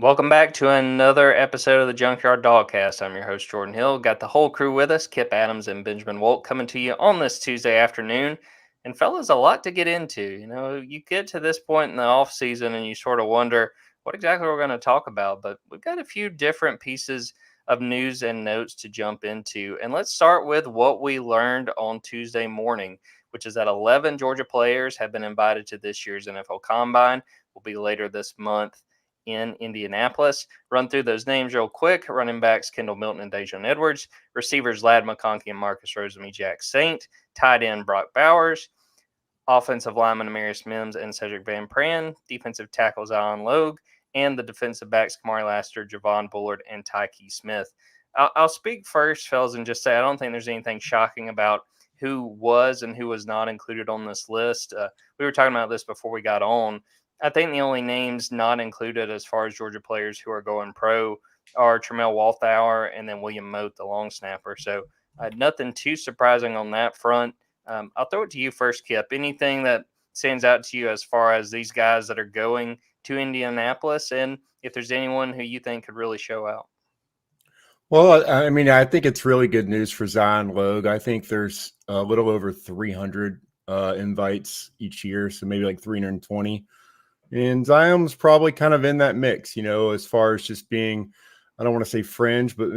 Welcome back to another episode of the Junkyard Dawgcast. I'm your host, Jordan Hill. Got the whole crew with us, Kipp Adams and Benjamin Wolk, coming to you on this Tuesday afternoon. And fellas, a lot to get into. You get to this point in the off season and you sort of wonder what exactly we're going to talk about. But we've got a few different pieces of news and notes to jump into. And let's start with what we learned on Tuesday morning, which is that 11 Georgia players have been invited to this year's NFL Combine. Will be later this month in Indianapolis. Run through those names real quick. Running backs Kendall Milton and Dajon Edwards. Receivers Ladd McConkey and Marcus Rosemy-Jack Saint. Tight end Brock Bowers. Offensive lineman Amarius Mims and Cedric Van Pran. Defensive tackles Alan Logue. And the defensive backs Kamari Lassiter, Javon Bullard, and Tyke Smith. I'll speak first, fellas, and just say I don't think there's anything shocking about who was and who was not included on this list. We were talking about this before we got on. I think the only names not included as far as Georgia players who are going pro are Tramel Walthour and then William Mote, the long snapper. So nothing too surprising on that front. I'll throw it to you first, Kipp. Anything that stands out to you as far as these guys that are going to Indianapolis, and if there's anyone who you think could really show out? Well, I mean, I think it's really good news for Zion Logue. I think there's a little over 300 invites each year, so maybe like 320. And Zion's probably kind of in that mix, as far as just being, I don't want to say fringe, but,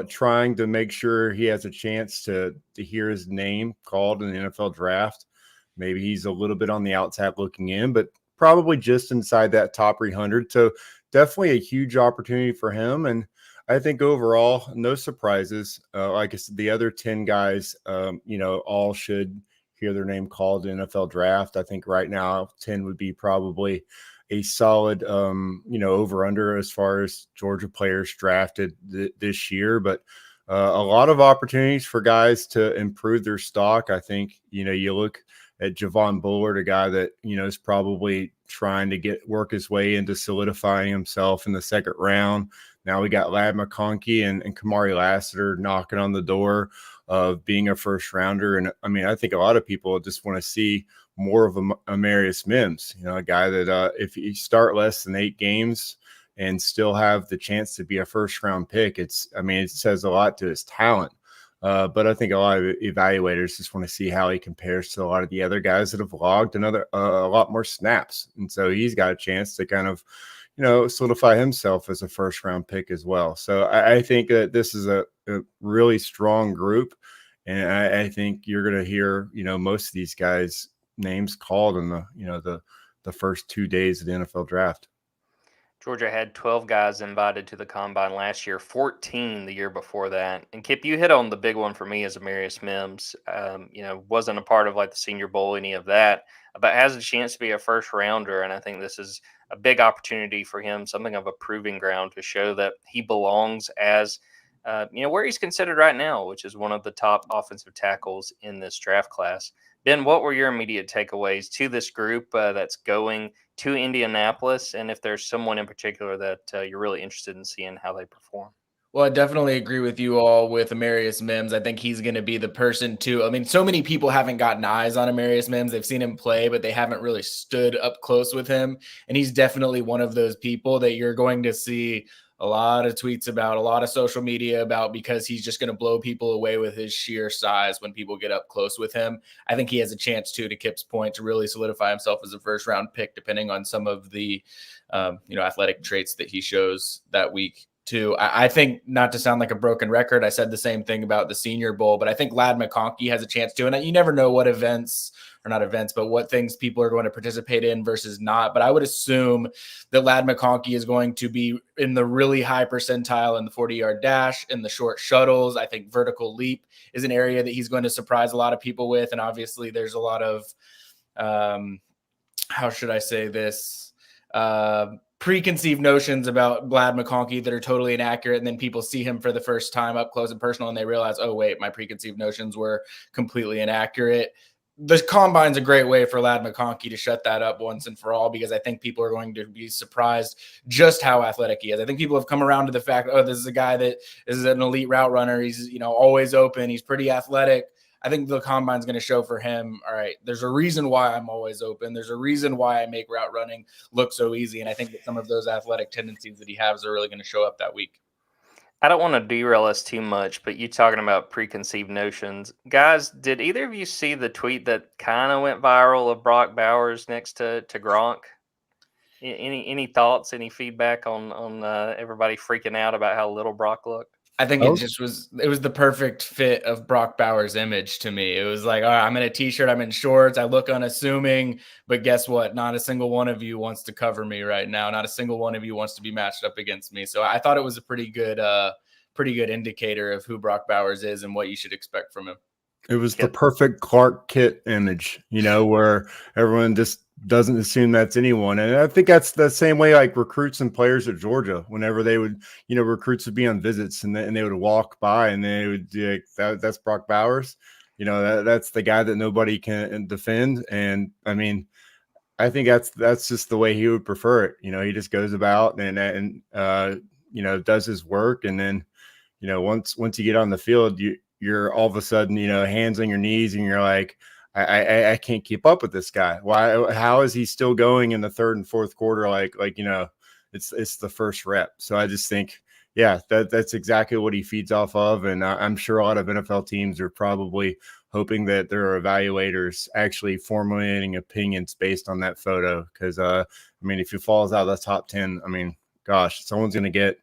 trying to make sure he has a chance to hear his name called in the NFL draft. Maybe he's a little bit on the outside looking in, but probably just inside that top 300. So definitely a huge opportunity for him. And I think overall, no surprises. Like I said, the other 10 guys, all should hear their name called in NFL draft. I think right now 10 would be probably a solid, over under as far as Georgia players drafted this year. But a lot of opportunities for guys to improve their stock. I think, you look at Javon Bullard, a guy that, is probably trying to work his way into solidifying himself in the second round. Now we got Ladd McConkey and Kamari Lassiter knocking on the door of being a first rounder. And I mean, I think a lot of people just want to see more of Amarius Mims, a guy that if you start less than 8 games and still have the chance to be a first round pick, it says a lot to his talent. But I think a lot of evaluators just want to see how he compares to a lot of the other guys that have logged a lot more snaps. And so he's got a chance to kind of, solidify himself as a first round pick as well. So I think that this is a really strong group. And I think you're going to hear, most of these guys' names called in the first 2 days of the NFL draft. Georgia had 12 guys invited to the Combine last year, 14 the year before that. And Kipp, you hit on the big one for me as Amarius Mims. Wasn't a part of like the Senior Bowl, any of that, but has a chance to be a first rounder. And I think this is a big opportunity for him, something of a proving ground to show that he belongs as, where he's considered right now, which is one of the top offensive tackles in this draft class. Ben, what were your immediate takeaways to this group that's going to Indianapolis, and if there's someone in particular that you're really interested in seeing how they perform? Well, I definitely agree with you all with Amarius Mims. I think he's going to be the person too. I mean, so many people haven't gotten eyes on Amarius Mims. They've seen him play, but they haven't really stood up close with him. And he's definitely one of those people that you're going to see a lot of tweets about, a lot of social media about, because he's just going to blow people away with his sheer size when people get up close with him. I think he has a chance too, to Kipp's point, to really solidify himself as a first round pick, depending on some of the, athletic traits that he shows that week. I think, not to sound like a broken record, I said the same thing about the Senior Bowl, but I think Ladd McConkey has a chance to. And you never know what what things people are going to participate in versus not. But I would assume that Ladd McConkey is going to be in the really high percentile in the 40-yard dash, in the short shuttles. I think vertical leap is an area that he's going to surprise a lot of people with. And obviously there's a lot of, how should I say this? Preconceived notions about Ladd McConkey that are totally inaccurate. And then people see him for the first time up close and personal, and they realize, oh, wait, my preconceived notions were completely inaccurate. The Combine's a great way for Ladd McConkey to shut that up once and for all, because I think people are going to be surprised just how athletic he is. I think people have come around to the fact, oh, this is a guy that is an elite route runner. He's, always open. He's pretty athletic. I think the combine's going to show for him, all right, there's a reason why I'm always open. There's a reason why I make route running look so easy. And I think that some of those athletic tendencies that he has are really going to show up that week. I don't want to derail us too much, but you talking about preconceived notions. Guys, did either of you see the tweet that kind of went viral of Brock Bowers next to Gronk? Any thoughts, any feedback on everybody freaking out about how little Brock looked? I think it was the perfect fit of Brock Bowers' image to me. It was like, all right, I'm in a t-shirt, I'm in shorts, I look unassuming, but guess what? Not a single one of you wants to cover me right now. Not a single one of you wants to be matched up against me. So I thought it was a pretty good indicator of who Brock Bowers is and what you should expect from him. It was the perfect Clark Kent image, where everyone just doesn't assume that's anyone. And I think that's the same way like recruits and players at Georgia, whenever they would, recruits would be on visits and they would walk by and they would be like, that's Brock Bowers. That's the guy that nobody can defend. And I mean, I think that's just the way he would prefer it. He just goes about and does his work. And then, once you get on the field, you're all of a sudden, hands on your knees and you're like, I can't keep up with this guy. Why? How is he still going in the third and fourth quarter? It's the first rep. So I just think, that's exactly what he feeds off of. And I'm sure a lot of NFL teams are probably hoping that there are evaluators actually formulating opinions based on that photo. Because if he falls out of the top 10, gosh, someone's going to get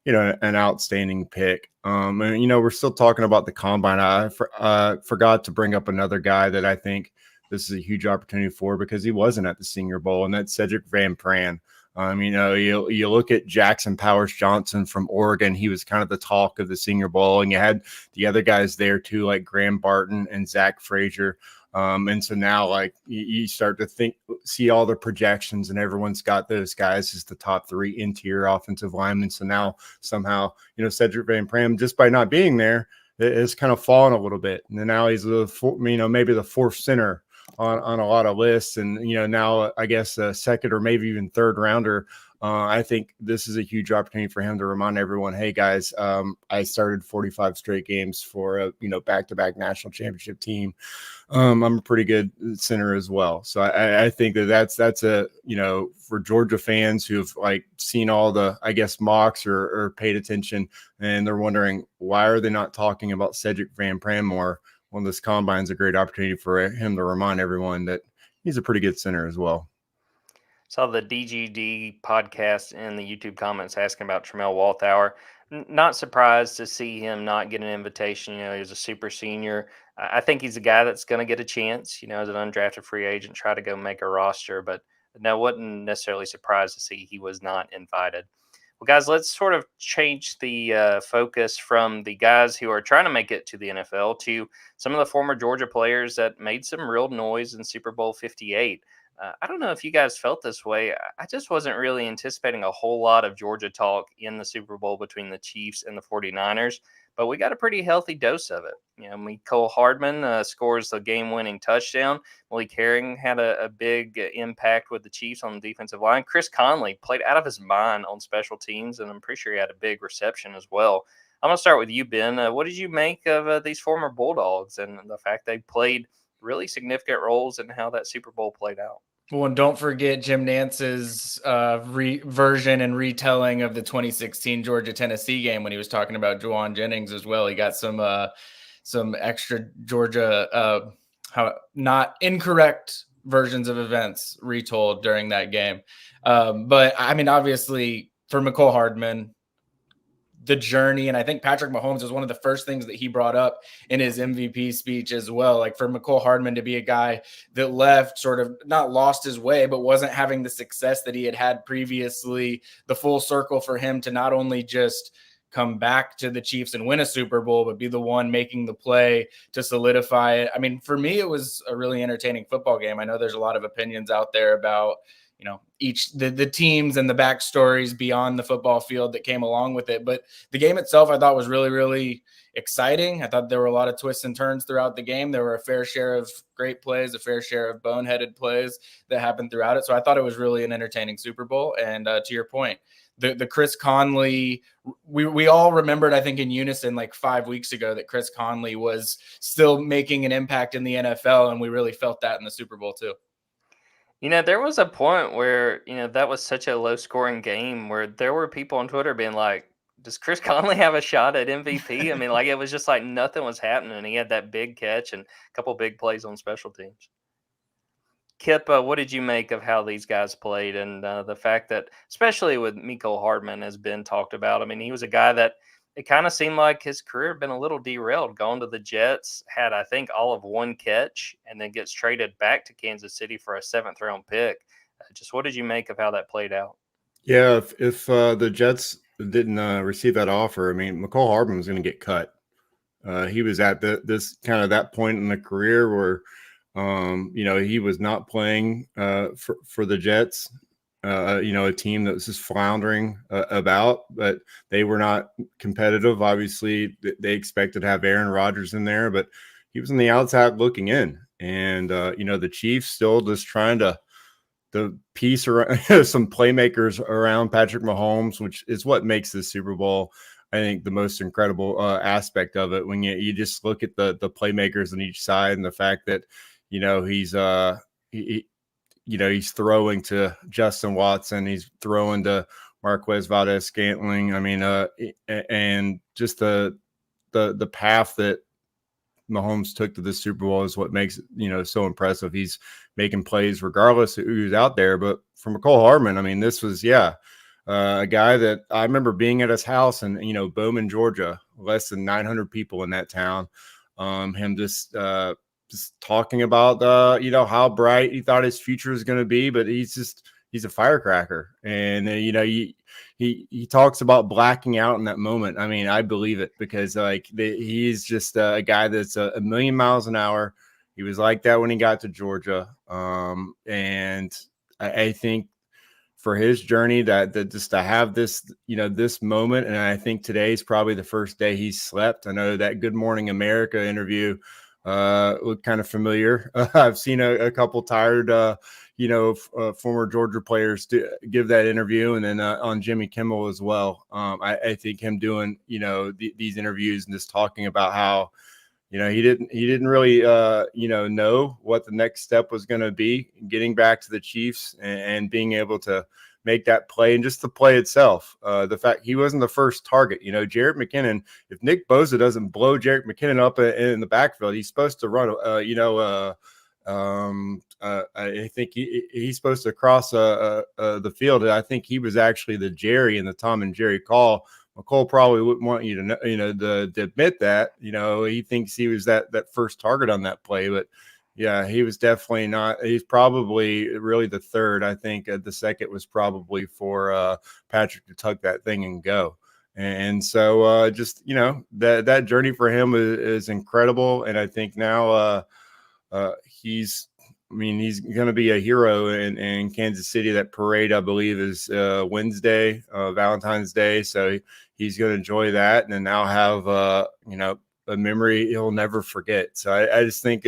an outstanding pick. And we're still talking about the combine. I forgot to bring up another guy that I think this is a huge opportunity for because he wasn't at the Senior Bowl, and that's Cedric Van Pran. You look at Jackson Powers Johnson from Oregon. He was kind of the talk of the Senior Bowl, and you had the other guys there too, like Graham Barton and Zach Frazier. And so now, like, you start to see all the projections, and everyone's got those guys as the top 3 interior offensive linemen. So now somehow, Cedric Van Pran, just by not being there, has kind of fallen a little bit. And then now he's maybe the 4th center on a lot of lists. And, now I guess a 2nd or maybe even 3rd rounder. I think this is a huge opportunity for him to remind everyone, hey guys, I started 45 straight games for a, back-to-back national championship team. I'm a pretty good center as well. So I think that's a, for Georgia fans who've seen all the, I guess, mocks or paid attention, and they're wondering, why are they not talking about Cedric Van Pran more? Well, this combine's a great opportunity for him to remind everyone that he's a pretty good center as well. Saw the DGD podcast in the YouTube comments asking about Tramel Walthour. Not surprised to see him not get an invitation. He was a super senior. I think he's a guy that's going to get a chance, as an undrafted free agent, try to go make a roster. But no, wasn't necessarily surprised to see he was not invited. Well, guys, let's sort of change the focus from the guys who are trying to make it to the NFL to some of the former Georgia players that made some real noise in Super Bowl 58. I don't know if you guys felt this way. I just wasn't really anticipating a whole lot of Georgia talk in the Super Bowl between the Chiefs and the 49ers, but we got a pretty healthy dose of it. Mecole Hardman scores the game-winning touchdown. Malik Herring had a big impact with the Chiefs on the defensive line. Chris Conley played out of his mind on special teams, and I'm pretty sure he had a big reception as well. I'm going to start with you, Ben. What did you make of these former Bulldogs and the fact they played really significant roles in how that Super Bowl played out? Well, and don't forget Jim Nance's version and retelling of the 2016 Georgia-Tennessee game when he was talking about Juwan Jennings as well. He got some extra Georgia, not incorrect versions of events retold during that game. But obviously for Mecole Hardman, the journey, and I think Patrick Mahomes is one of the first things that he brought up in his MVP speech as well. Like for Mecole Hardman to be a guy that left, sort of not lost his way, but wasn't having the success that he had previously, the full circle for him to not only just come back to the Chiefs and win a Super Bowl, but be the one making the play to solidify it. For me, it was a really entertaining football game. I know there's a lot of opinions out there about each the teams and the backstories beyond the football field that came along with it. But the game itself, I thought, was really, really exciting. I thought there were a lot of twists and turns throughout the game. There were a fair share of great plays, a fair share of boneheaded plays that happened throughout it. So I thought it was really an entertaining Super Bowl. And to your point, the Chris Conley, we all remembered, I think in unison, like 5 weeks ago, that Chris Conley was still making an impact in the NFL. And we really felt that in the Super Bowl too. There was a point where, that was such a low scoring game where there were people on Twitter being like, does Chris Conley have a shot at MVP? I mean, like, it was just like nothing was happening. He had that big catch and a couple big plays on special teams. Kipp, what did you make of how these guys played and the fact that, especially with Mecole Hardman, has been talked about? I mean, he was a guy that it kind of seemed like his career had been a little derailed. Going to the Jets, had, I think, all of one catch, and then gets traded back to Kansas City for a 7th-round pick. Just what did you make of how that played out? Yeah, if the Jets didn't receive that offer, I mean, Mecole Hardman was going to get cut. He was at this kind of that point in the career where he was not playing for the Jets, a team that was just floundering about, but they were not competitive. Obviously, they expected to have Aaron Rodgers in there, but he was on the outside looking in. And, the Chiefs still just trying to piece around some playmakers around Patrick Mahomes, which is what makes this Super Bowl, I think, the most incredible aspect of it. When you just look at the playmakers on each side and the fact that, he's he's throwing to Justin Watson, he's throwing to Marquez Valdes-Scantling. I mean, and just the path that Mahomes took to this Super Bowl is what makes it, so impressive. He's making plays regardless of who's out there. But for Mecole Hardman, I mean, this was a guy that I remember being at his house in Bowman, Georgia, less than 900 people in that town. Him just talking about how bright he thought his future was going to be, but he's a firecracker. And he talks about blacking out in that moment. I mean, I believe it, because he's just a guy that's a million miles an hour. He was like that when he got to Georgia. And I think for his journey that just to have this, this moment. And I think today's probably the first day he's slept. I know that Good Morning America interview looked kind of familiar. I've seen a couple tired, former Georgia players to give that interview, and then on Jimmy Kimmel as well. I think him doing, these interviews and just talking about how, he didn't really, know what the next step was going to be, getting back to the Chiefs and being able to make that play, and just the play itself. The fact he wasn't the first target, Jerick McKinnon, if Nick Bosa doesn't blow Jerick McKinnon up in the backfield, he's supposed to run, I think he's supposed to cross the field. I think he was actually the Jerry in the Tom and Jerry call. Mecole probably wouldn't want you to know, to admit that, he thinks he was that first target on that play, but yeah, he was definitely not. He's probably really the third. I think the second was probably for Patrick to tuck that thing and go. And so just, that journey for him is incredible. And I think now he's going to be a hero in Kansas City. That parade, I believe, is Wednesday, Valentine's Day. So he's going to enjoy that and then now have, a memory he'll never forget. So I just think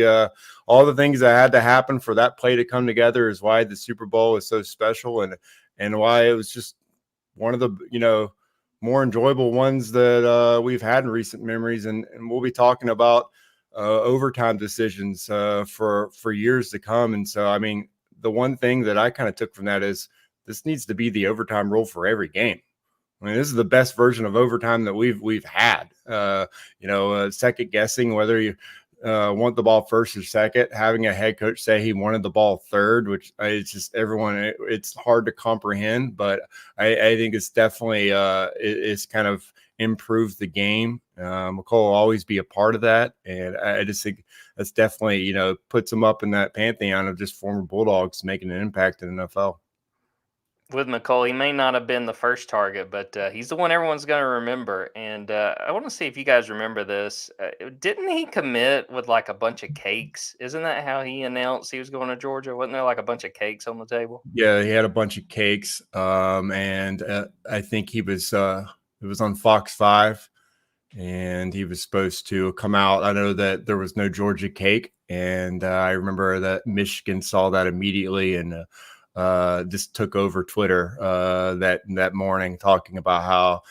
all the things that had to happen for that play to come together is why the Super Bowl is so special, and why it was just one of the, more enjoyable ones that we've had in recent memories. And we'll be talking about overtime decisions for years to come. And so, I mean, the one thing that I kind of took from that is this needs to be the overtime rule for every game. I mean, this is the best version of overtime that we've had. Second guessing whether you want the ball first or second, having a head coach say he wanted the ball third, which it's just it's hard to comprehend. But I think it's definitely it's kind of improved the game. Mecole will always be a part of that, and I just think that's definitely puts him up in that pantheon of just former Bulldogs making an impact in the NFL. With Mecole, he may not have been the first target, but he's the one everyone's going to remember. And I want to see if you guys remember this. Didn't he commit with like a bunch of cakes? Isn't that how he announced he was going to Georgia? Wasn't there like a bunch of cakes on the table? Yeah, he had a bunch of cakes, and I think it was on Fox 5, and he was supposed to come out. I know that there was no Georgia cake, and I remember that Michigan saw that immediately and just took over Twitter that morning, talking about how,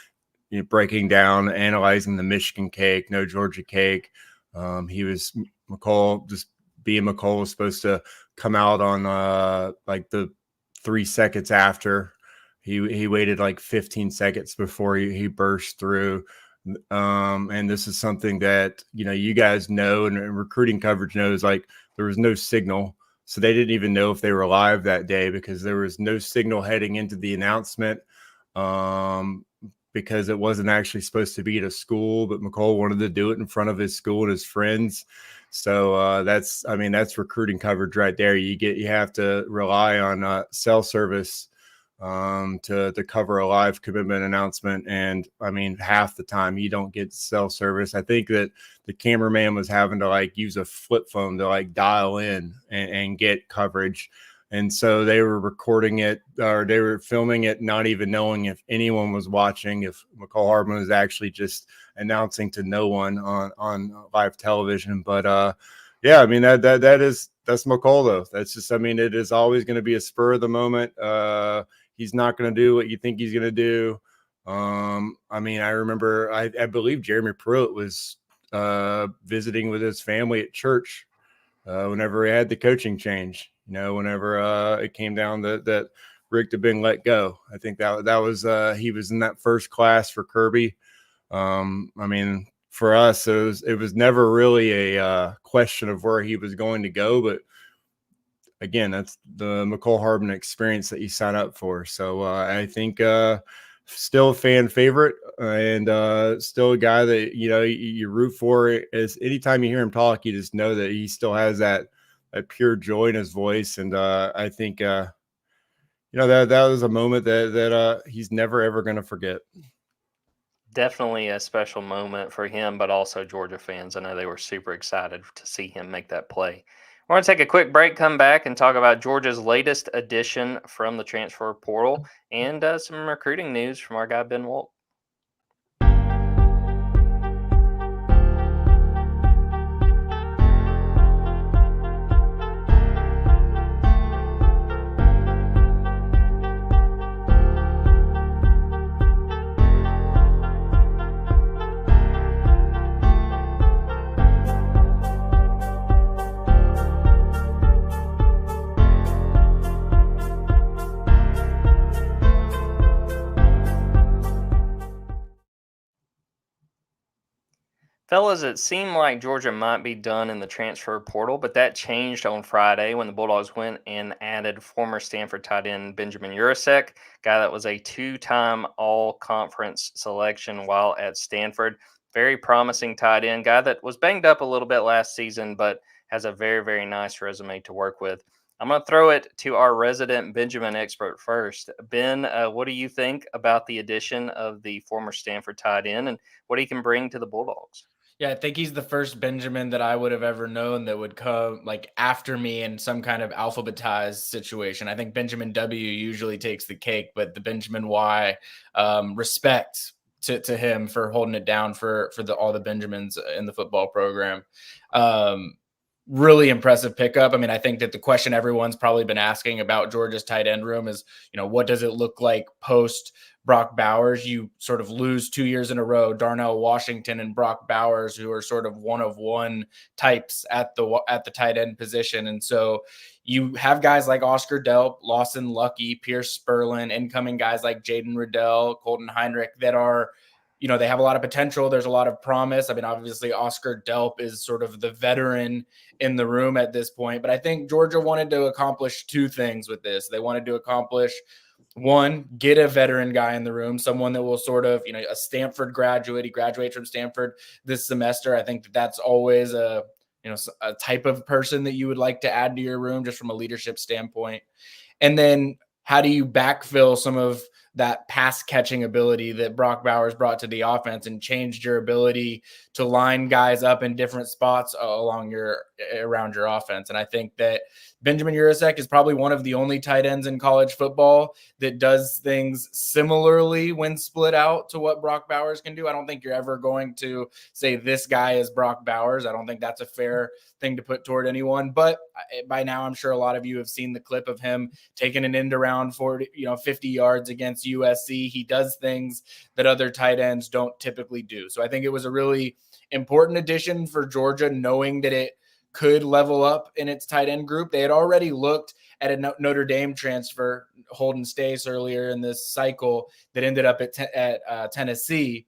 breaking down, analyzing the Michigan cake, no Georgia cake. McCall, just being McCall, was supposed to come out on like the 3 seconds after. He waited like 15 seconds before he burst through. And this is something that, you guys know, and recruiting coverage knows, like, there was no signal. So they didn't even know if they were live that day, because there was no signal heading into the announcement, because it wasn't actually supposed to be at a school, but McCall wanted to do it in front of his school and his friends. So that's recruiting coverage right there. You have to rely on cell service to cover a live commitment announcement. And half the time you don't get cell service. I think that the cameraman was having to like use a flip phone to like dial in and get coverage. And so they were recording it, or they were filming it, not even knowing if anyone was watching, if McCall Hardman was actually just announcing to no one on live television. But that's McCall though. That's just, it is always going to be a spur of the moment. He's not going to do what you think he's going to do. I remember, I believe Jeremy Pruitt was visiting with his family at church whenever he had the coaching change. Whenever it came down that Rick had been let go. I think that was he was in that first class for Kirby. For us, it was never really a question of where he was going to go, but again, that's the McCall Hardman experience that you sign up for. So I think still a fan favorite, and still a guy that you root for. Is anytime you hear him talk, you just know that he still has that pure joy in his voice. And I think that was a moment that he's never ever going to forget. Definitely a special moment for him, but also Georgia fans. I know they were super excited to see him make that play. We're going to take a quick break, come back, and talk about Georgia's latest addition from the transfer portal, and some recruiting news from our guy Ben Wolk. Fellas, it seemed like Georgia might be done in the transfer portal, but that changed on Friday when the Bulldogs went and added former Stanford tight end Benjamin Yurosek, guy that was a 2-time all-conference selection while at Stanford. Very promising tight end, guy that was banged up a little bit last season, but has a very, very nice resume to work with. I'm going to throw it to our resident Benjamin expert first. Ben, what do you think about the addition of the former Stanford tight end and what he can bring to the Bulldogs? Yeah, I think he's the first Benjamin that I would have ever known that would come like after me in some kind of alphabetized situation. I think Benjamin W usually takes the cake, but the Benjamin Y, respect to him for holding it down for all the Benjamins in the football program. Really impressive pickup. I think that the question everyone's probably been asking about Georgia's tight end room is, what does it look like post Brock Bowers? You sort of lose 2 years in a row, Darnell Washington and Brock Bowers, who are sort of one-of-one types at the tight end position. And so you have guys like Oscar Delp, Lawson Lucky, Pierce Sperlin, incoming guys like Jaden Riddell, Colton Heinrich that are, they have a lot of potential. There's a lot of promise. Obviously Oscar Delp is sort of the veteran in the room at this point, but I think Georgia wanted to accomplish two things with this. They wanted to accomplish, one, get a veteran guy in the room, someone that will sort of, a Stanford graduate. He graduates from Stanford this semester. I think that's always a type of person that you would like to add to your room just from a leadership standpoint. And then how do you backfill some of that pass catching ability that Brock Bowers brought to the offense and changed your ability to line guys up in different spots around your offense. And I think that Benjamin Yurosek is probably one of the only tight ends in college football that does things similarly when split out to what Brock Bowers can do. I don't think you're ever going to say this guy is Brock Bowers. I don't think that's a fair thing to put toward anyone, but by now I'm sure a lot of you have seen the clip of him taking an end around 50 yards against USC. He does things that other tight ends don't typically do. So I think it was a really important addition for Georgia, knowing that it could level up in its tight end group. They had already looked at a Notre Dame transfer, Holden Stace, earlier in this cycle that ended up at Tennessee.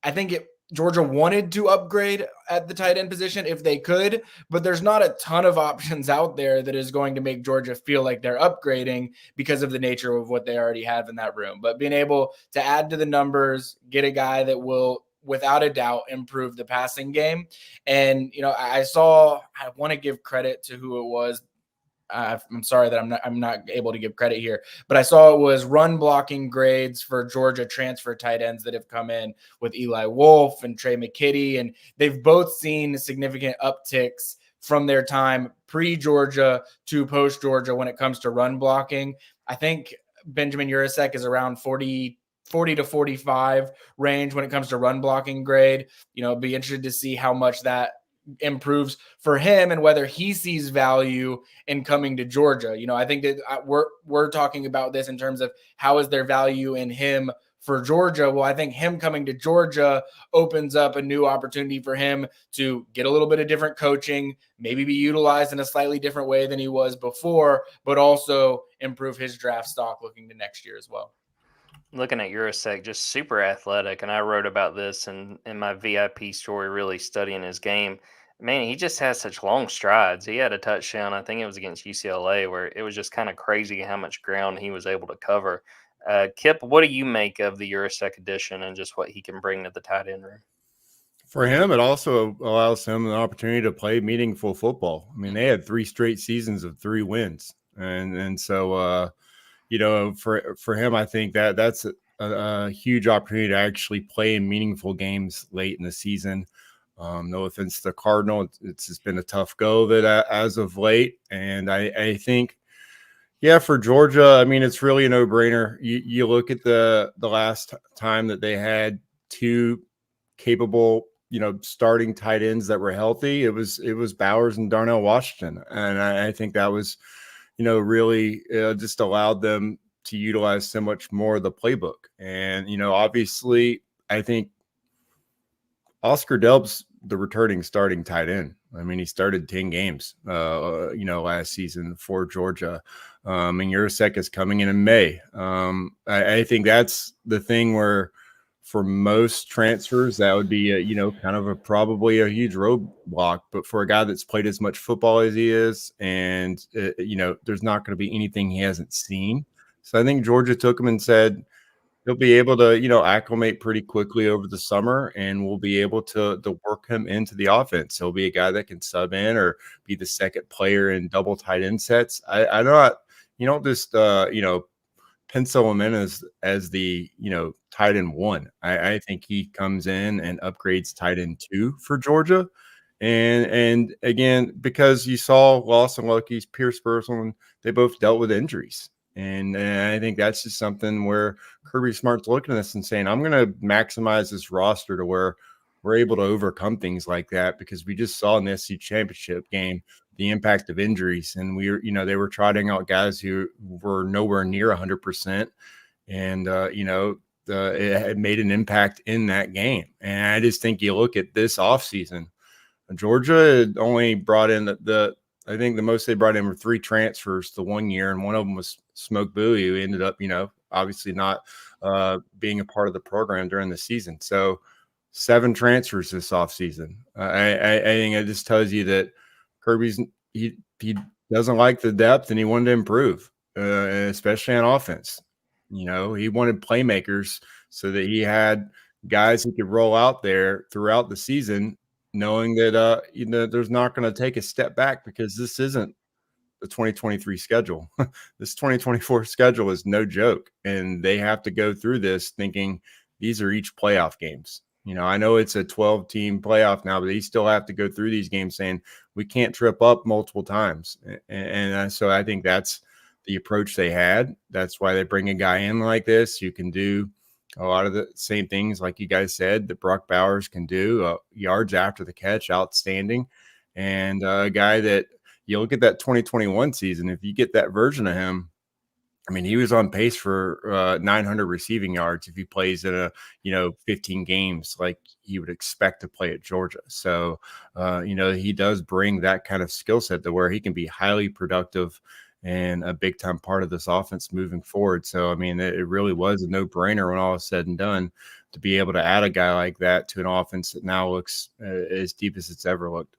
I think Georgia wanted to upgrade at the tight end position if they could, but there's not a ton of options out there that is going to make Georgia feel like they're upgrading because of the nature of what they already have in that room. But being able to add to the numbers, get a guy that will, without a doubt, improve the passing game. And, I want to give credit to who it was. I'm sorry that I'm not able to give credit here, but I saw it was run blocking grades for Georgia transfer tight ends that have come in with Eli Wolf and Trey McKitty, and they've both seen significant upticks from their time pre-Georgia to post-Georgia when it comes to run blocking. I think Benjamin Yurosek is around 40 to 45 range when it comes to run blocking grade. Be interested to see how much that improves for him and whether he sees value in coming to Georgia. I think that we're talking about this in terms of how is there value in him for Georgia. Well, I think him coming to Georgia opens up a new opportunity for him to get a little bit of different coaching, maybe be utilized in a slightly different way than he was before, but also improve his draft stock looking to next year as well. Looking at Yurosek, just super athletic, and I wrote about this in my VIP story, really studying his game. Man, he just has such long strides. He had a touchdown, I think it was against UCLA, where it was just kind of crazy how much ground he was able to cover. Kipp, what do you make of the Yurosek addition and just what he can bring to the tight end room? For him, it also allows him an opportunity to play meaningful football. I mean, they had 3 straight seasons of 3 wins, and so for him, I think that's a huge opportunity to actually play in meaningful games late in the season. No offense to the Cardinal, it's just been a tough go of it as of late, and I think, for Georgia, I mean, it's really a no-brainer. You look at the last time that they had 2 capable, starting tight ends that were healthy. It was Bowers and Darnell Washington, and I think that was, really just allowed them to utilize so much more of the playbook. And, obviously, I think Oscar Delp's the returning starting tight end. I mean, he started 10 games, last season for Georgia. And Yurosek is coming in May. I think that's the thing where for most transfers, that would be, kind of probably a huge roadblock. But for a guy that's played as much football as he is, and, there's not going to be anything he hasn't seen. So I think Georgia took him and said, he'll be able to, acclimate pretty quickly over the summer, and we'll be able to work him into the offense. He'll be a guy that can sub in or be the second player in double tight end sets. I know you don't just, pencil him in as the, tight end 1. I think he comes in and upgrades tight end 2 for Georgia. And again, because you saw Lawson Lucky's, Pierce Burson, they both dealt with injuries. And I think that's just something where Kirby Smart's looking at this and saying, I'm going to maximize this roster to where we're able to overcome things like that, because we just saw in the SEC championship game the impact of injuries. And they were trotting out guys who were nowhere near 100%. And, it had made an impact in that game. And I just think you look at this offseason, Georgia had only brought in I think the most they brought in were 3 transfers the 1 year, and one of them was Smoke Bowie, who ended up, obviously not being a part of the program during the season. So 7 transfers this offseason. I think it just tells you that Kirby's he doesn't like the depth, and he wanted to improve, especially on offense. He wanted playmakers so that he had guys he could roll out there throughout the season, knowing that there's not going to take a step back, because this isn't the 2023 schedule. This 2024 schedule is no joke, and they have to go through this thinking these are each playoff games. I know it's a 12-team playoff now, but they still have to go through these games saying we can't trip up multiple times. And so I think that's the approach they had. That's why they bring a guy in like this. You can do a lot of the same things, like you guys said, that Brock Bowers can do. Yards after the catch, outstanding. And a guy that you look at that 2021 season, if you get that version of him, I mean, he was on pace for 900 receiving yards if he plays in 15 games like he would expect to play at Georgia. So, he does bring that kind of skill set to where he can be highly productive and a big time part of this offense moving forward. So, I mean, it really was a no brainer when all is said and done to be able to add a guy like that to an offense that now looks as deep as it's ever looked.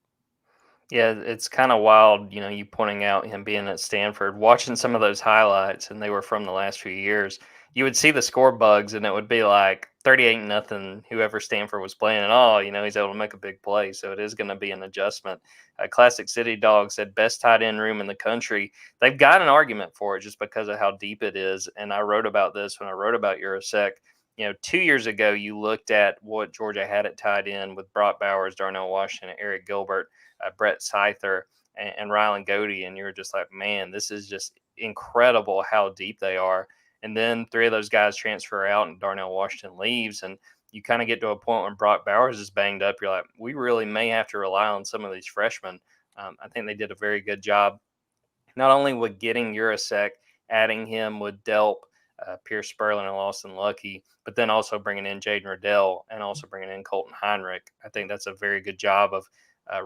Yeah, it's kind of wild, you pointing out him being at Stanford, watching some of those highlights, and they were from the last few years. You would see the score bugs, and it would be like 38-0, whoever Stanford was playing, and he's able to make a big play. So it is going to be an adjustment. Classic City Dog said best tight end room in the country. They've got an argument for it just because of how deep it is. And I wrote about this when I wrote about Yurosek. 2 years ago, you looked at what Georgia had at tight end with Brock Bowers, Darnell Washington, Eric Gilbert, Brett Seither, and Rylan Goody, and you're just like, man, this is just incredible how deep they are. And then 3 of those guys transfer out, and Darnell Washington leaves, and you kind of get to a point when Brock Bowers is banged up. You're like, we really may have to rely on some of these freshmen. I think they did a very good job, not only with getting Yurosek, adding him with Delp, Pierce Sperling, and Lawson Lucky, but then also bringing in Jaden Riddell and also bringing in Colton Heinrich. I think that's a very good job of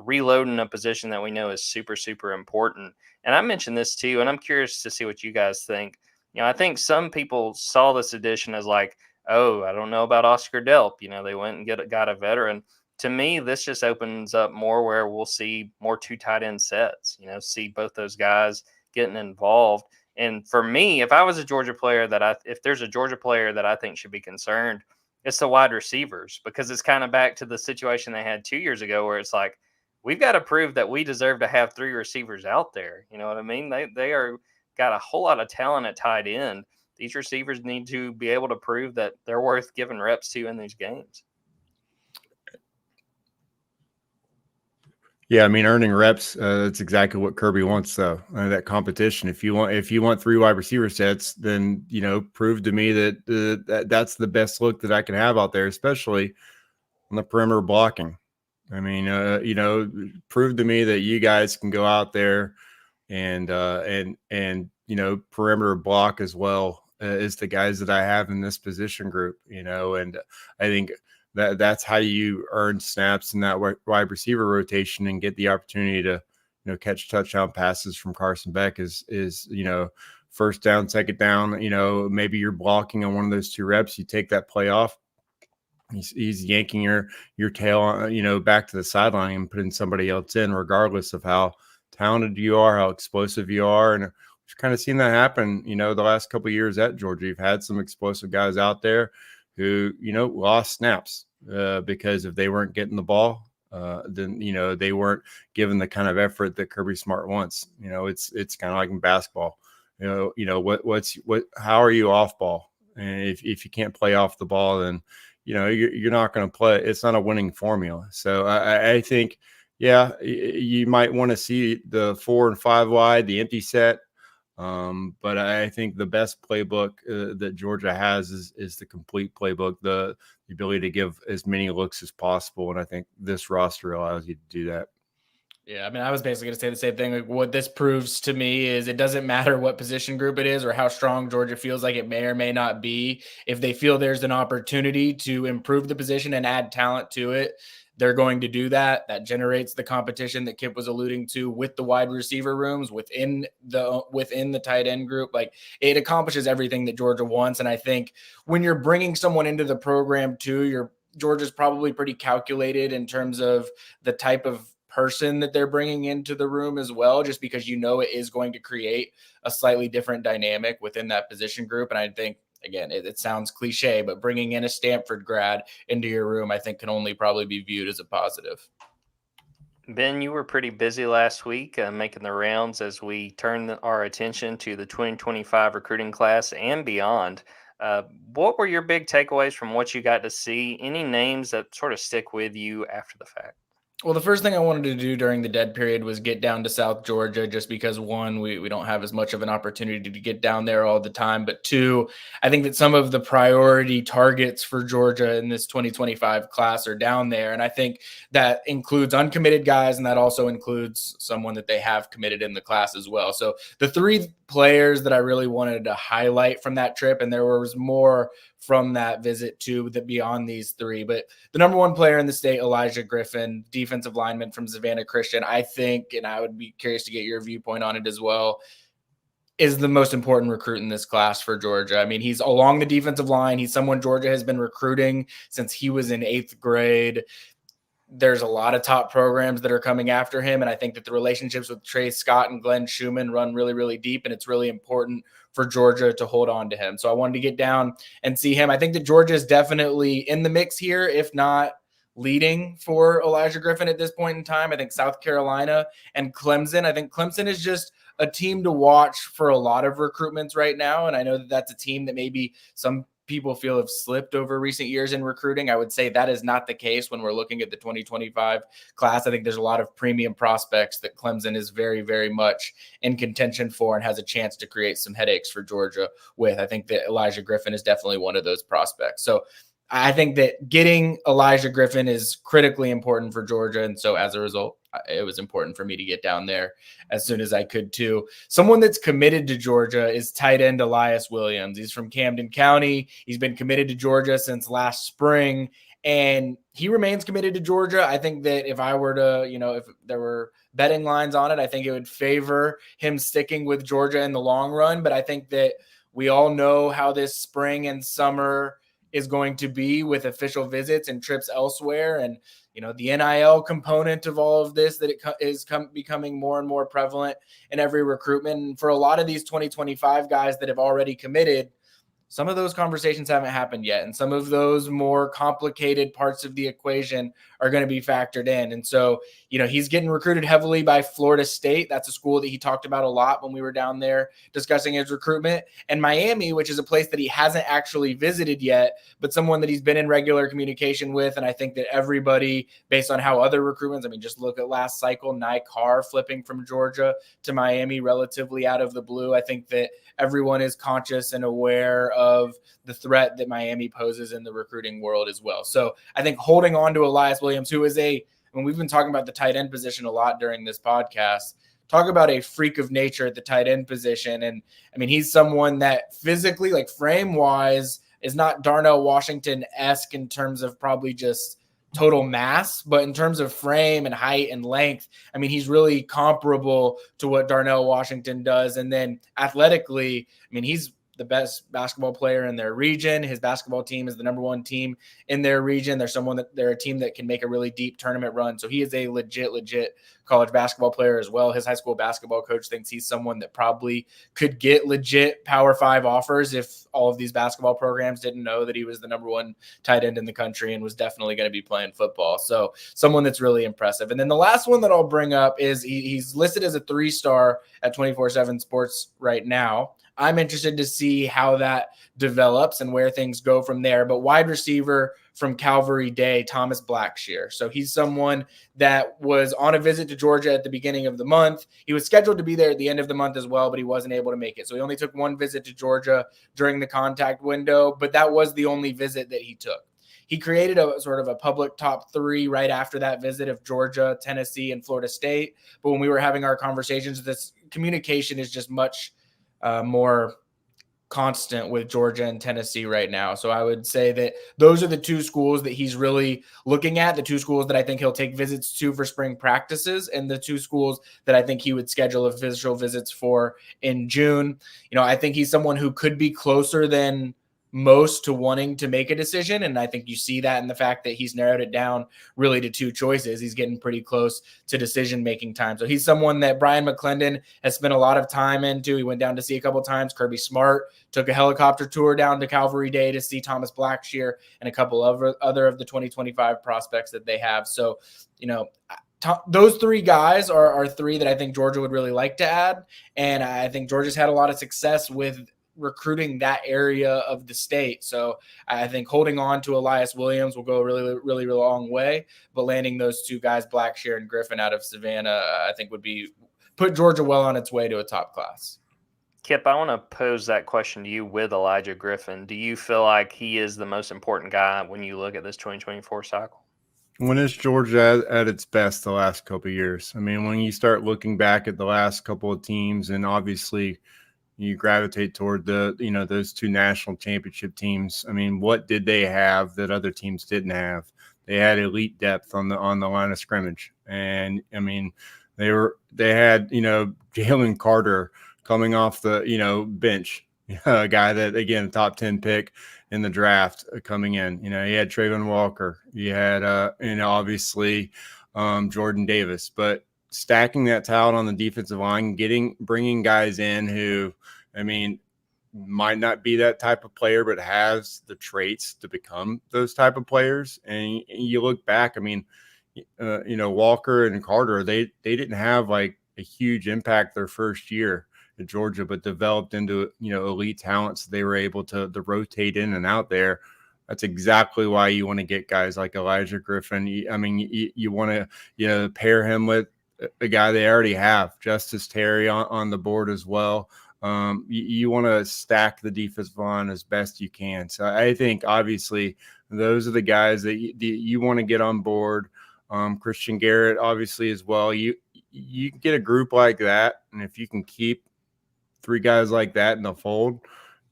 reloading a position that we know is super, super important. And I mentioned this too, and I'm curious to see what you guys think. I think some people saw this addition as like, oh, I don't know about Oscar Delp. They went and got a veteran. To me, this just opens up more where we'll see more 2 tight end sets, see both those guys getting involved. And for me, if I was a Georgia player if there's a Georgia player that I think should be concerned, it's the wide receivers, because it's kind of back to the situation they had 2 years ago where it's like, we've got to prove that we deserve to have 3 receivers out there. You know what I mean? They are got a whole lot of talent at tight end. These receivers need to be able to prove that they're worth giving reps to in these games. Yeah, I mean, earning reps, that's exactly what Kirby wants, though. That competition. If you want 3 wide receiver sets, then prove to me that that's the best look that I can have out there, especially on the perimeter blocking. I mean, prove to me that you guys can go out there and perimeter block as well as the guys that I have in this position group. And I think that's how you earn snaps in that wide receiver rotation and get the opportunity to catch touchdown passes from Carson Beck is first down, second down. Maybe you're blocking on one of those 2 reps, you take that play off. He's yanking your tail, back to the sideline and putting somebody else in, regardless of how talented you are, how explosive you are. And we've kind of seen that happen, the last couple of years at Georgia. You've had some explosive guys out there who, lost snaps because if they weren't getting the ball, then, they weren't given the kind of effort that Kirby Smart wants. It's kind of like in basketball. How are you off ball? And if you can't play off the ball, then you're not going to play. It's not a winning formula. So I think, yeah, you might want to see the 4 and 5 wide, the empty set. But I think the best playbook that Georgia has is the complete playbook, the ability to give as many looks as possible. And I think this roster allows you to do that. Yeah, I mean, I was basically going to say the same thing. Like, what this proves to me is it doesn't matter what position group it is or how strong Georgia feels like it may or may not be. If they feel there's an opportunity to improve the position and add talent to it, they're going to do that. That generates the competition that Kipp was alluding to with the wide receiver rooms within the tight end group. Like, it accomplishes everything that Georgia wants. And I think when you're bringing someone into the program too, Georgia's probably pretty calculated in terms of the type of person that they're bringing into the room as well, just because it is going to create a slightly different dynamic within that position group. And I think, again, it sounds cliche, but bringing in a Stanford grad into your room, I think, can only probably be viewed as a positive. Ben, you were pretty busy last week making the rounds as we turned our attention to the 2025 recruiting class and beyond. Uh, what were your big takeaways from what you got to see? Any names that sort of stick with you after the fact? Well, the first thing I wanted to do during the dead period was get down to South Georgia, just because one, we don't have as much of an opportunity to get down there all the time. But two, I think that some of the priority targets for Georgia in this 2025 class are down there. And I think that includes uncommitted guys, and that also includes someone that they have committed in the class as well. So the three players that I really wanted to highlight from that trip, and there was more from that visit too, that beyond these three, but the number one player in the state, Elijah Griffin, defensive lineman from Savannah Christian, I think, and I would be curious to get your viewpoint on it as well, is the most important recruit in this class for Georgia. I mean, he's along the defensive line. He's someone Georgia has been recruiting since he was in 8th grade. There's a lot of top programs that are coming after him. And I think that the relationships with Trey Scott and Glenn Schumann run really, really deep. And it's really important for Georgia to hold on to him. So I wanted to get down and see him. I think that Georgia is definitely in the mix here, if not leading for Elijah Griffin at this point in time. I think South Carolina and Clemson. I think Clemson is just a team to watch for a lot of recruitments right now. And I know that that's a team that maybe some people feel have slipped over recent years in recruiting. I would say that is not the case when we're looking at the 2025 class. I think there's a lot of premium prospects that Clemson is very, very much in contention for and has a chance to create some headaches for Georgia with. I think that Elijah Griffin is definitely one of those prospects. So I think that getting Elijah Griffin is critically important for Georgia. And so as a result, it was important for me to get down there as soon as I could too. Someone that's committed to Georgia is tight end Elias Williams. He's from Camden County. He's been committed to Georgia since last spring, and he remains committed to Georgia. I think that if I were to, if there were betting lines on it, I think it would favor him sticking with Georgia in the long run. But I think that we all know how this spring and summer is going to be with official visits and trips elsewhere. And, the NIL component of all of this, that it is becoming more and more prevalent in every recruitment. And for a lot of these 2025 guys that have already committed, some of those conversations haven't happened yet. And some of those more complicated parts of the equation are going to be factored in. And so, he's getting recruited heavily by Florida State. That's a school that he talked about a lot when we were down there discussing his recruitment. And Miami, which is a place that he hasn't actually visited yet, but someone that he's been in regular communication with. And I think that everybody, based on how other recruitments, just look at last cycle, Nye Carr flipping from Georgia to Miami relatively out of the blue. I think that everyone is conscious and aware of the threat that Miami poses in the recruiting world as well. So I think holding on to Elias Williams, who is we've been talking about the tight end position a lot during this podcast, talk about a freak of nature at the tight end position. And he's someone that physically, like frame wise, is not Darnell Washington-esque in terms of probably just total mass, but in terms of frame and height and length, he's really comparable to what Darnell Washington does. And then athletically, he's the best basketball player in their region. His basketball team is the number one team in their region. They're a team that can make a really deep tournament run. So he is a legit college basketball player as well. His high school basketball coach thinks he's someone that probably could get legit Power 5 offers if all of these basketball programs didn't know that he was the number one tight end in the country and was definitely going to be playing football. So someone that's really impressive. And then the last one that I'll bring up is he's listed as a 3-star at 24/7 Sports right now. I'm interested to see how that develops and where things go from there. But wide receiver from Calvary Day, Thomas Blackshear. So he's someone that was on a visit to Georgia at the beginning of the month. He was scheduled to be there at the end of the month as well, but he wasn't able to make it. So he only took one visit to Georgia during the contact window, but that was the only visit that he took. He created a sort of a public top 3 right after that visit of Georgia, Tennessee, and Florida State. But when we were having our conversations, this communication is just much more constant with Georgia and Tennessee right now. So I would say that those are the 2 schools that he's really looking at, the 2 schools that I think he'll take visits to for spring practices, and the 2 schools that I think he would schedule official visits for in June. I think he's someone who could be closer than most to wanting to make a decision. And I think you see that in the fact that he's narrowed it down really to 2 choices. He's getting pretty close to decision-making time. So he's someone that Brian McClendon has spent a lot of time into. He went down to see a couple times. Kirby Smart took a helicopter tour down to Calvary Day to see Thomas Blackshear and a couple of other of the 2025 prospects that they have. So, those three guys are three that I think Georgia would really like to add. And I think Georgia's had a lot of success with recruiting that area of the state. So I think holding on to Elias Williams will go a really, really, really long way. But landing those two guys, Blackshear and Griffin, out of Savannah, I think would put Georgia well on its way to a top class. Kipp, I want to pose that question to you with Elijah Griffin. Do you feel like he is the most important guy when you look at this 2024 cycle? When is Georgia at its best the last couple of years? I mean, when you start looking back at the last couple of teams, and obviously you gravitate toward those two national championship teams. I mean, what did they have that other teams didn't have? They had elite depth on the line of scrimmage, and I mean, they had Jalen Carter coming off the bench, a guy that, again, a top 10 pick in the draft coming in. He had Trayvon Walker. He had obviously Jordan Davis, but stacking that talent on the defensive line, bringing guys in who, I mean, might not be that type of player, but has the traits to become those type of players. And you look back, I mean, Walker and Carter, they didn't have like a huge impact their first year at Georgia, but developed into, elite talents. They were able to rotate in and out there. That's exactly why you want to get guys like Elijah Griffin. You want to, pair him with a guy they already have, Justice Terry on the board as well. You want to stack the defensive line as best you can. So I think obviously those are the guys that you want to get on board. Christian Garrett, obviously, as well. You can get a group like that, and if you can keep three guys like that in the fold,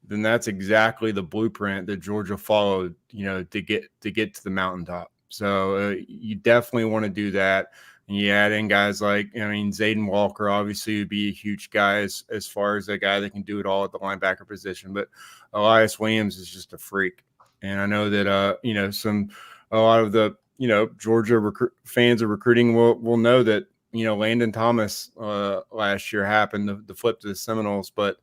then that's exactly the blueprint that Georgia followed, to get to the mountaintop. So you definitely want to do that. And you add in guys like, Zayden Walker obviously would be a huge guy as far as a guy that can do it all at the linebacker position. But Elias Williams is just a freak. And I know that, a lot of the, Georgia fans of recruiting will know that, Landon Thomas last year happened to flip to the Seminoles. But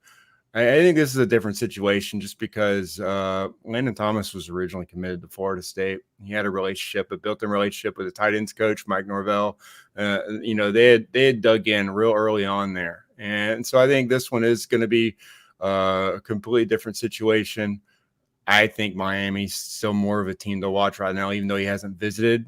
I think this is a different situation just because Landon Thomas was originally committed to Florida State. He had a built-in relationship with the tight ends coach, Mike Norvell. They had dug in real early on there. And so I think this one is going to be a completely different situation. I think Miami's still more of a team to watch right now, even though he hasn't visited.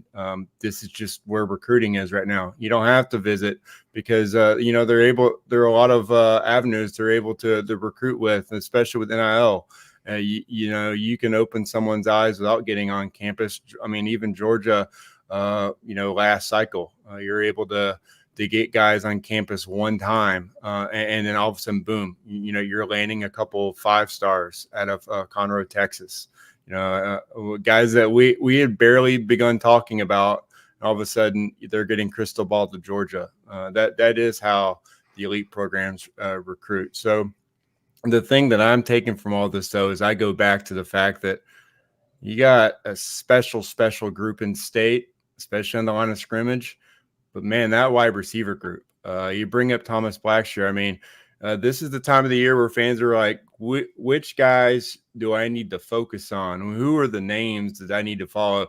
This is just where recruiting is right now. You don't have to visit because, there are a lot of avenues they're able to recruit with, especially with NIL. You can open someone's eyes without getting on campus. I mean, even Georgia, last cycle, you're able to get guys on campus one time, and then all of a sudden, boom, you're landing a couple 5 stars out of Conroe, Texas. Guys that we had barely begun talking about, all of a sudden they're getting crystal ball to Georgia. That is how the elite programs recruit. So the thing that I'm taking from all this, though, is I go back to the fact that you got a special group in state, especially on the line of scrimmage. But, man, that wide receiver group, you bring up Thomas Blackshear. I mean, this is the time of the year where fans are like, which guys do I need to focus on? Who are the names that I need to follow?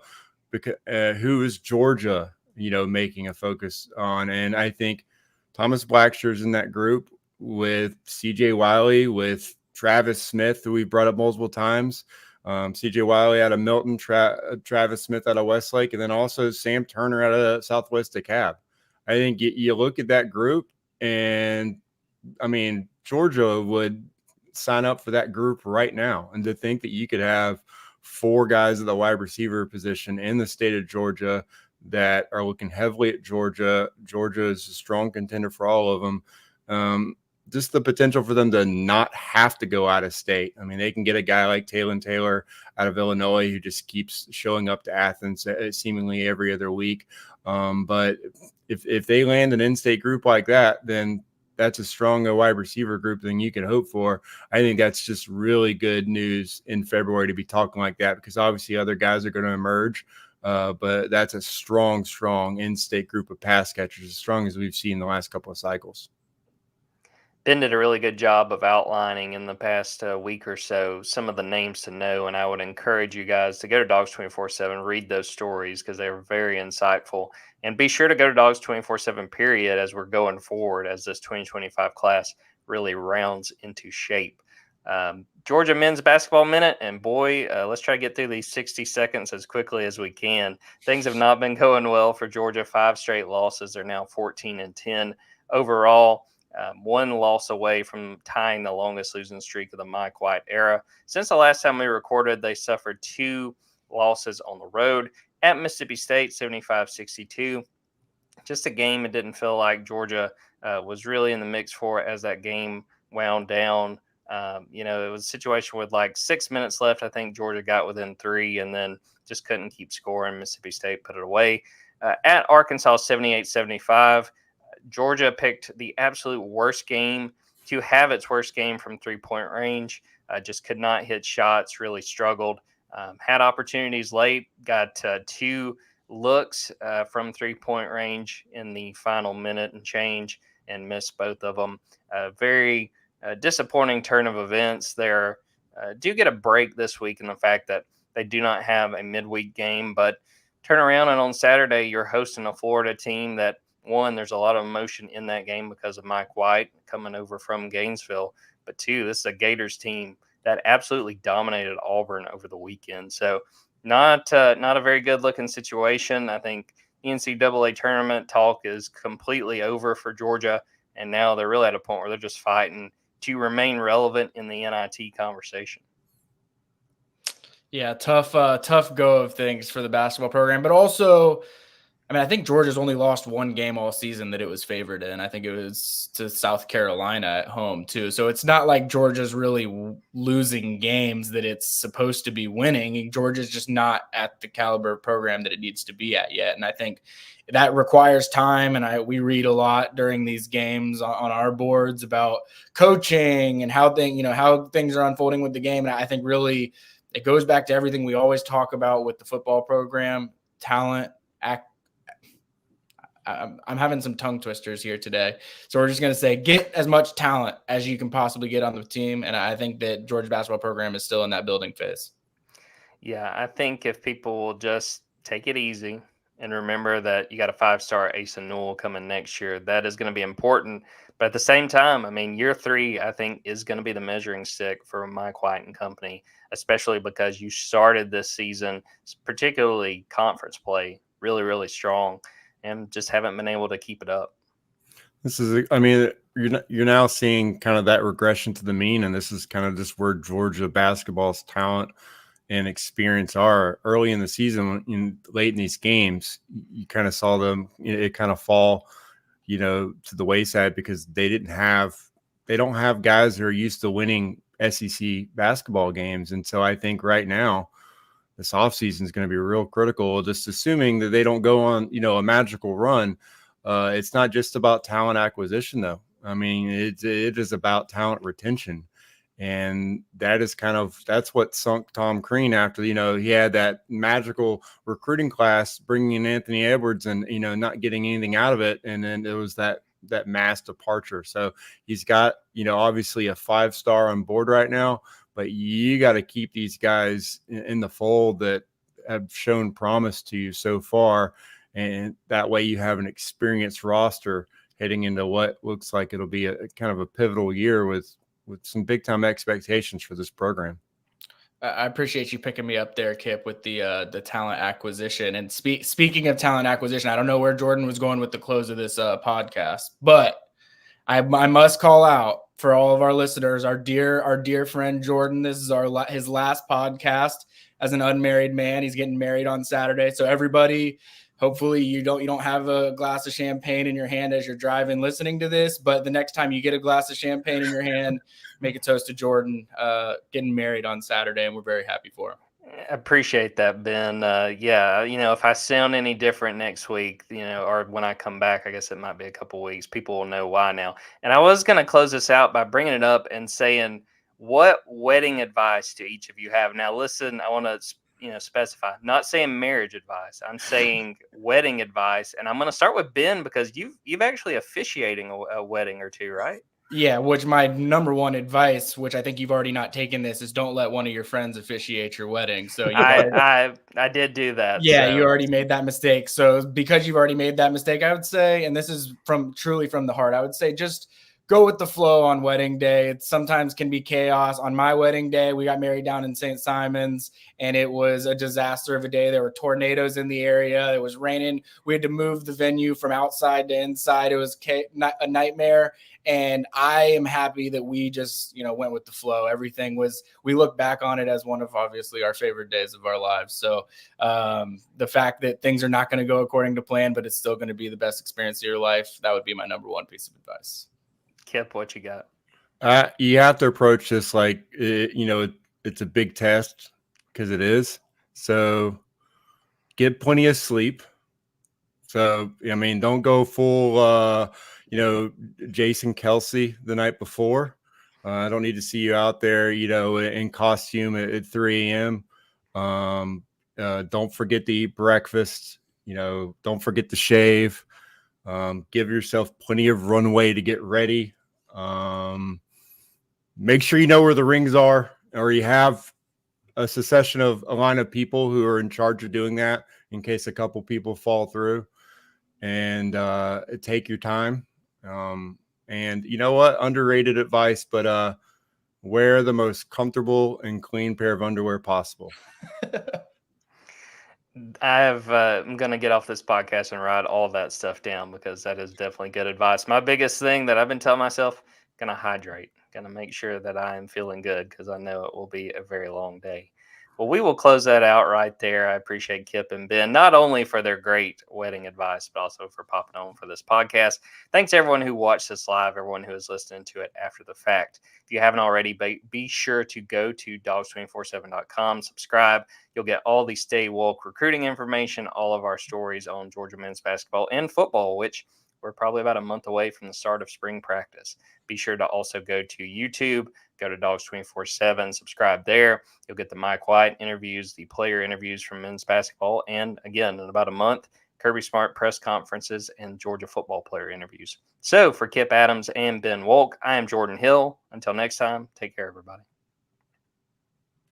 Because who is Georgia, making a focus on? And I think Thomas Blackshear is in that group with C.J. Wiley, with Travis Smith, who we've brought up multiple times. C.J. Wiley out of Milton, Travis Smith out of Westlake, and then also Sam Turner out of Southwest DeKalb. I think you look at that group, and, Georgia would sign up for that group right now. And to think that you could have 4 guys at the wide receiver position in the state of Georgia that are looking heavily at Georgia. Georgia is a strong contender for all of them. Just the potential for them to not have to go out of state. I mean, they can get a guy like Taylor out of Illinois who just keeps showing up to Athens seemingly every other week. But if they land an in-state group like that, then that's a stronger wide receiver group than you could hope for. I think that's just really good news in February to be talking like that, because obviously other guys are going to emerge. But that's a strong in-state group of pass catchers, as strong as we've seen the last couple of cycles. Ben did a really good job of outlining in the past week or so some of the names to know, and I would encourage you guys to go to Dogs 24/7, read those stories because they are very insightful, and be sure to go to Dogs 24/7 period as we're going forward as this 2025 class really rounds into shape. Georgia men's basketball minute, and boy, let's try to get through these 60 seconds as quickly as we can. Things have not been going well for Georgia. 5 straight losses. They're now 14-10 overall. One loss away from tying the longest losing streak of the Mike White era. Since the last time we recorded, they suffered 2 losses on the road at Mississippi State, 75-62. Just a game it didn't feel like Georgia was really in the mix for as that game wound down. It was a situation with like 6 minutes left. I think Georgia got within 3 and then just couldn't keep scoring. Mississippi State put it away. At Arkansas, 78-75. Georgia picked the absolute worst game to have its worst game from 3-point range. Just could not hit shots, really struggled. Had opportunities late, got 2 looks from 3-point range in the final minute and change and missed both of them. Very disappointing turn of events. They do get a break this week in the fact that they do not have a midweek game, but turn around and on Saturday you're hosting a Florida team that, one, there's a lot of emotion in that game because of Mike White coming over from Gainesville. But 2, this is a Gators team that absolutely dominated Auburn over the weekend. So not a very good looking situation. I think the NCAA tournament talk is completely over for Georgia. And now they're really at a point where they're just fighting to remain relevant in the NIT conversation. Yeah, tough go of things for the basketball program, but also, I think Georgia's only lost 1 game all season that it was favored in. I think it was to South Carolina at home too. So it's not like Georgia's really losing games that it's supposed to be winning. Georgia's just not at the caliber of program that it needs to be at yet. And I think that requires time. And we read a lot during these games on our boards about coaching and how things are unfolding with the game. And I think really it goes back to everything we always talk about with the football program: talent, I'm having some tongue twisters here today. So we're just going to say get as much talent as you can possibly get on the team. And I think that Georgia basketball program is still in that building phase. Yeah, I think if people will just take it easy and remember that you got a 5-star Asa Newell coming next year, that is going to be important. But at the same time, year 3, I think, is going to be the measuring stick for Mike White and company, especially because you started this season, particularly conference play, really, really strong, and just haven't been able to keep it up. You're now seeing kind of that regression to the mean, and this is kind of just where Georgia basketball's talent and experience are early in the season. Late in these games, you kind of saw them, it kind of fall, to the wayside because they don't have guys who are used to winning SEC basketball games. And so I think right now, this offseason is going to be real critical, just assuming that they don't go on, a magical run. It's not just about talent acquisition, though. It is about talent retention. And that's what sunk Tom Crean after, he had that magical recruiting class, bringing in Anthony Edwards and, not getting anything out of it. And then it was that mass departure. So he's got, obviously a 5-star on board right now, but you got to keep these guys in the fold that have shown promise to you so far. And that way you have an experienced roster heading into what looks like it'll be a kind of a pivotal year with some big time expectations for this program. I appreciate you picking me up there, Kipp, with the talent acquisition. And speaking of talent acquisition, I don't know where Jordan was going with the close of this podcast, but I must call out for all of our listeners, our dear friend Jordan. This is his last podcast as an unmarried man. He's getting married on Saturday. So everybody, hopefully you don't have a glass of champagne in your hand as you're driving listening to this, but the next time you get a glass of champagne in your hand, make a toast to Jordan getting married on Saturday, and we're very happy for him. I appreciate that, Ben. If I sound any different next week, or when I come back, I guess it might be a couple weeks, people will know why now. And I was going to close this out by bringing it up and saying, what wedding advice do each of you have? Now, listen, I want to specify, not saying marriage advice. I'm saying wedding advice. And I'm going to start with Ben because you've actually officiating a wedding or two, right? Yeah, which my number one advice, which I think you've already not taken this, is don't let one of your friends officiate your wedding. So I did do that. Yeah, so. you already made that mistake. So because you've already made that mistake, I would say, and this is truly from the heart, I would say just go with the flow on wedding day. It sometimes can be chaos. On my wedding day, we got married down in St. Simons, and it was a disaster of a day. There were tornadoes in the area. It was raining. We had to move the venue from outside to inside. It was a nightmare. And I am happy that we just, went with the flow. We look back on it as one of obviously our favorite days of our lives. So the fact that things are not going to go according to plan, but it's still going to be the best experience of your life, that would be my number one piece of advice. Kipp, what you got? You have to approach this like, it's a big test because it is. So get plenty of sleep. So, I mean, don't go full, Jason Kelsey the night before. I don't need to see you out there, in costume at 3 a.m. Don't forget to eat breakfast. Don't forget to shave. Give yourself plenty of runway to get ready. Make sure you know where the rings are, or you have a line of people who are in charge of doing that in case a couple people fall through. And take your time. And you know what? Underrated advice, but wear the most comfortable and clean pair of underwear possible. I'm going to get off this podcast and write all that stuff down because that is definitely good advice. My biggest thing that I've been telling myself, going to hydrate, going to make sure that I am feeling good because I know it will be a very long day. Well, we will close that out right there. I appreciate Kipp and Ben, not only for their great wedding advice, but also for popping on for this podcast. Thanks to everyone who watched this live, everyone who is listening to it after the fact. If you haven't already, be sure to go to Dawgs247.com, subscribe. You'll get all the Stay Wolk recruiting information, all of our stories on Georgia men's basketball and football, which we're probably about a month away from the start of spring practice. Be sure to also go to YouTube, go to Dawgs247, subscribe there. You'll get the Mike White interviews, the player interviews from men's basketball, and again, in about a month, Kirby Smart press conferences and Georgia football player interviews. So for Kipp Adams and Ben Wolk, I am Jordan Hill. Until next time, take care, everybody.